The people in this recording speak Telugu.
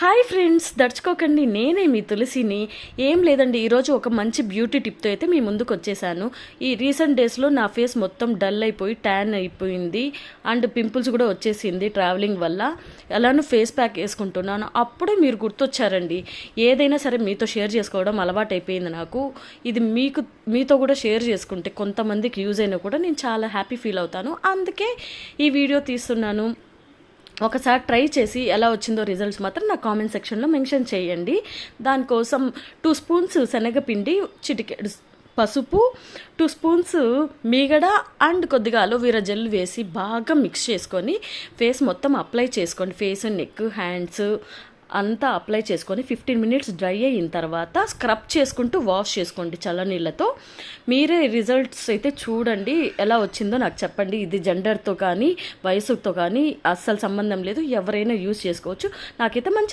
Hi friends, దడుచుకోకండి. నేనే మీ తులసిని. ఏం లేదండి, ఈరోజు ఒక మంచి బ్యూటీ టిప్తో అయితే మీ ముందుకు వచ్చేసాను. ఈ రీసెంట్ డేస్లో నా ఫేస్ మొత్తం డల్ అయిపోయి ట్యాన్ అయిపోయింది అండ్ పింపుల్స్ కూడా వచ్చేసింది ట్రావెలింగ్ వల్ల. అలానే ఫేస్ ప్యాక్ వేసుకుంటున్నాను. అప్పుడే మీరు గుర్తొచ్చారండి. ఏదైనా సరే మీతో షేర్ చేసుకోవడం అలవాటు అయిపోయింది నాకు. ఇది మీతో కూడా షేర్ చేసుకుంటే కొంతమందికి యూజ్ అయినా కూడా నేను చాలా హ్యాపీ ఫీల్ అవుతాను. అందుకే ఈ వీడియో తీస్తున్నాను. ఒకసారి ట్రై చేసి ఎలా వచ్చిందో రిజల్ట్స్ మాత్రం నా కామెంట్ సెక్షన్లో మెన్షన్ చేయండి. దానికోసం 2 స్పూన్స్ శనగపిండి, చిటికెడు పసుపు, 2 స్పూన్స్ మీగడ అండ్ కొద్దిగా అలోవెరా జెల్ వేసి బాగా మిక్స్ చేసుకొని ఫేస్ మొత్తం అప్లై చేసుకోండి. ఫేస్, నెక్, హ్యాండ్స్ అంతా అప్లై చేసుకొని 15 మినిట్స్ డ్రై అయిన తర్వాత స్క్రబ్ చేసుకుంటూ వాష్ చేసుకోండి చల్లనీళ్ళతో. మీరే రిజల్ట్స్ అయితే చూడండి, ఎలా వచ్చిందో నాకు చెప్పండి. ఇది జెండర్తో కానీ వయసుతో కానీ అస్సలు సంబంధం లేదు, ఎవరైనా యూజ్ చేసుకోవచ్చు. నాకైతే మంచి